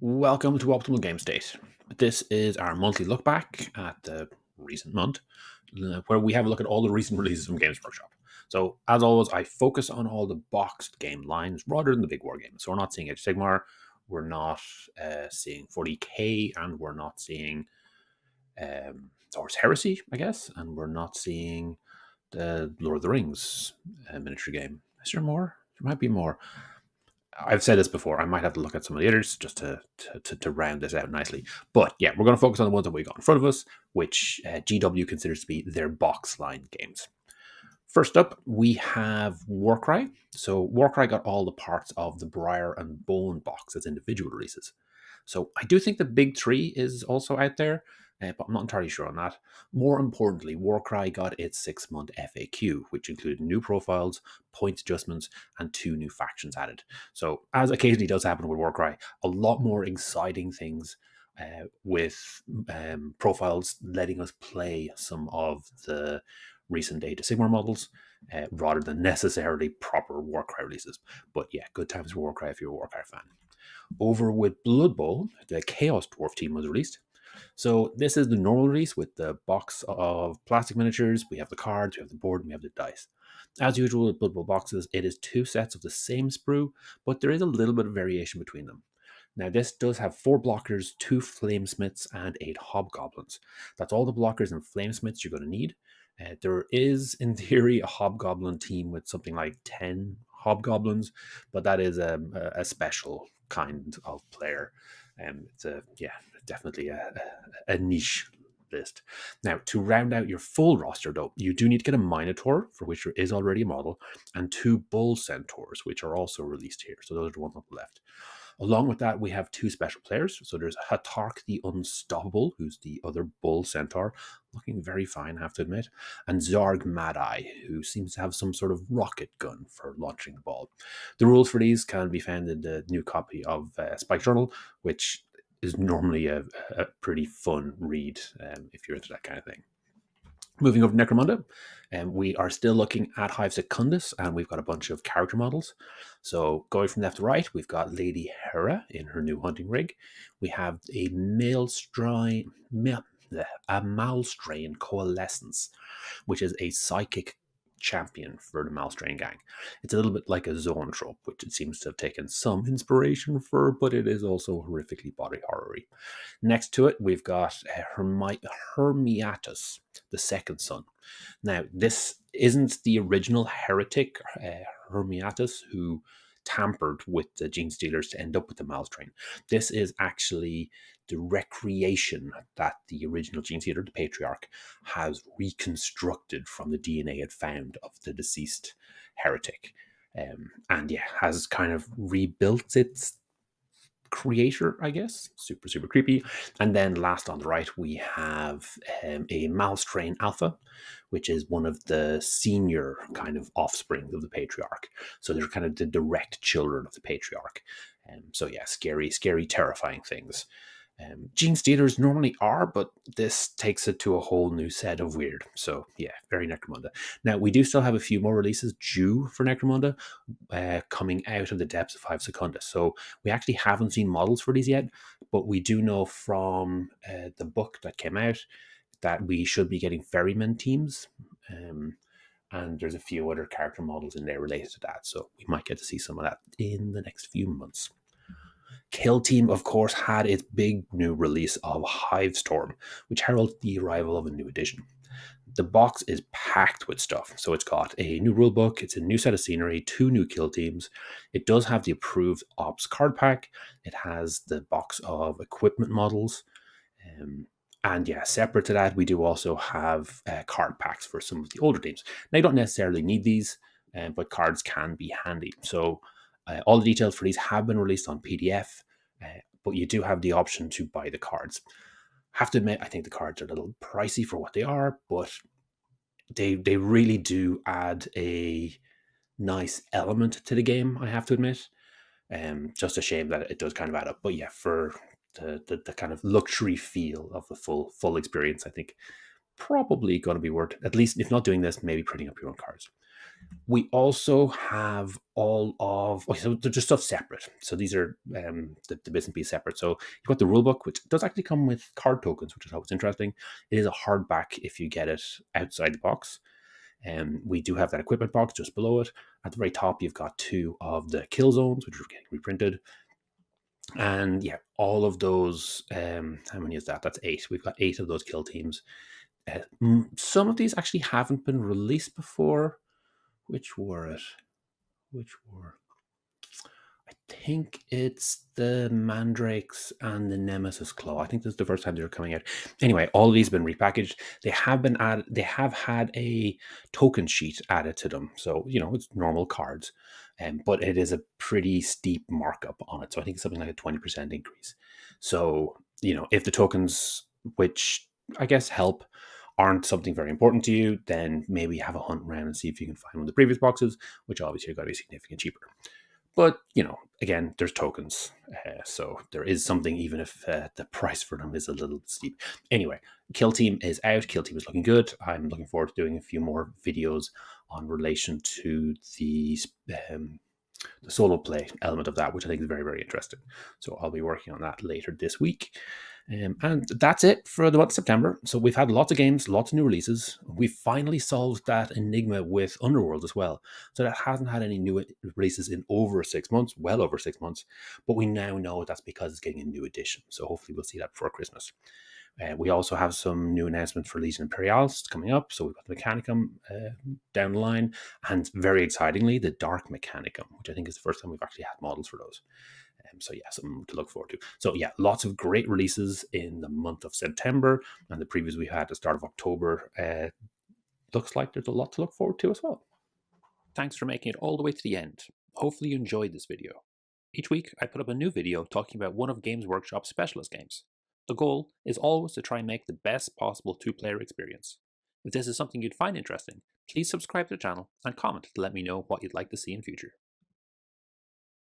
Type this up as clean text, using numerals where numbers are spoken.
Welcome to Optimal Game State. This is our monthly look back at the recent month, where we have a look at all the recent releases from Games Workshop. So, as always, I focus on all the boxed game lines rather than the big war games. So, we're not seeing Age of Sigmar, we're not seeing 40k, and we're not seeing Horus Heresy, I guess, and we're not seeing the Lord of the Rings miniature game. Is there more? There might be more. I've said this before. I might have to look at some of the others just to round this out nicely. But yeah, we're going to focus on the ones that we got in front of us, which GW considers to be their box line games. First up, we have Warcry. So Warcry got all the parts of the Briar and Bone box as individual releases. So I do think the big three is also out there, but I'm not entirely sure on that. More importantly, Warcry got its 6-month FAQ, which included new profiles, points adjustments, and 2 new factions added. So, as occasionally does happen with Warcry, a lot more exciting things with profiles letting us play some of the recent Age of Sigmar models rather than necessarily proper Warcry releases. But yeah, good times for Warcry if you're a Warcry fan. Over with Blood Bowl, the Chaos Dwarf team was released. So this is the normal release with the box of plastic miniatures. We have the cards, we have the board, and we have the dice. As usual with Blood Bowl boxes, it is 2 sets of the same sprue, but there is a little bit of variation between them. Now, this does have 4 blockers, 2 flamesmiths, and 8 hobgoblins. That's all the blockers and flamesmiths you're going to need. There is, in theory, a hobgoblin team with something like 10 hobgoblins, but that is a special kind of player. It's definitely a niche list. Now, to round out your full roster, though, you do need to get a Minotaur, for which there is already a model, and 2 Bull Centaurs, which are also released here. So those are the ones on the left. Along with that, we have 2 special players. So there's Hatark the Unstoppable, who's the other Bull Centaur, looking very fine, I have to admit, and Zarg Mad Eye, who seems to have some sort of rocket gun for launching the ball. The rules for these can be found in the new copy of Spike Journal, which is normally a pretty fun read if you're into that kind of thing. Moving over to Necromunda, we are still looking at Hive Secundus, and we've got a bunch of character models. So going from left to right, we've got Lady Hera in her new hunting rig. We have a Malstrain Coalescence, which is a psychic champion for the Malstrain gang. It's a little bit like a zoanthrope, which it seems to have taken some inspiration for, but it is also horrifically body horror-y. Next to it, we've got Hermiatus, the second son. Now, this isn't the original heretic Hermiatus who tampered with the Gene Stealers to end up with the Malstrain. This is actually the recreation that the original Gene Stealer, the Patriarch, has reconstructed from the DNA it found of the deceased heretic. And yeah, has kind of rebuilt its creator, I guess. Super, super creepy. And then last on the right, we have a Malstrain Alpha, which is one of the senior kind of offspring of the Patriarch. So they're kind of the direct children of the Patriarch. So yeah, scary, scary, terrifying things. Gene Stealers normally are, but this takes it to a whole new set of weird. So yeah, very Necromunda. Now, we do still have a few more releases due for Necromunda coming out of the depths of Hive Secundus. So we actually haven't seen models for these yet, but we do know from the book that came out that we should be getting ferryman teams. And there's a few other character models in there related to that. So we might get to see some of that in the next few months. Kill Team, of course, had its big new release of Hivestorm, which heralds the arrival of a new edition. The box is packed with stuff. So it's got a new rulebook, it's a new set of scenery, 2 new kill teams. It does have the approved Ops card pack. It has the box of equipment models. And yeah, separate to that, we do also have card packs for some of the older teams. Now, you don't necessarily need these, but cards can be handy. So all the details for these have been released on PDF, but you do have the option to buy the cards. Have to admit, I think the cards are a little pricey for what they are, but they really do add a nice element to the game, I have to admit. Just a shame that it does kind of add up. But yeah, for the kind of luxury feel of the full experience, I think probably going to be worth it. At least, if not doing this, maybe printing up your own cards. We also have all of, okay, so they're just stuff separate. So these are the bits and pieces separate. So you've got the rule book, which does actually come with card tokens, which is always interesting. It is a hardback if you get it outside the box. We do have that equipment box just below it. At the very top, you've got 2 of the kill zones, which are getting reprinted. And yeah, all of those, how many is that? That's 8. We've got 8 of those kill teams. Some of these actually haven't been released before. Which were it? Which were? I think it's the Mandrakes and the Nemesis Claw. I think this is the first time they're coming out. Anyway, all of these have been repackaged. They have been added. They have had a token sheet added to them, so it's normal cards, but it is a pretty steep markup on it. So I think it's something like a 20% increase. So if the tokens, which I guess help, aren't something very important to you, then maybe have a hunt around and see if you can find one of the previous boxes, which obviously are going to be significantly cheaper. But, again, there's tokens. So there is something, even if the price for them is a little steep. Anyway, Kill Team is out. Kill Team is looking good. I'm looking forward to doing a few more videos on relation to the solo play element of that, which I think is very, very interesting. So I'll be working on that later this week. And that's it for the month of September. So we've had lots of games, lots of new releases. We finally solved that enigma with Underworlds as well. So that hasn't had any new releases in over 6 months, well over 6 months. But we now know that's because it's getting a new edition. So hopefully we'll see that before Christmas. We also have some new announcements for Legion Imperialis coming up. So we've got the Mechanicum down the line. And very excitingly, the Dark Mechanicum, which I think is the first time we've actually had models for those. So yeah, something to look forward to. So yeah, lots of great releases in the month of September, and the previews we had at the start of October. Looks like there's a lot to look forward to as well. Thanks for making it all the way to the end. Hopefully you enjoyed this video. Each week I put up a new video talking about one of Games Workshop's specialist games. The goal is always to try and make the best possible 2-player experience. If this is something you'd find interesting, please subscribe to the channel and comment to let me know what you'd like to see in future.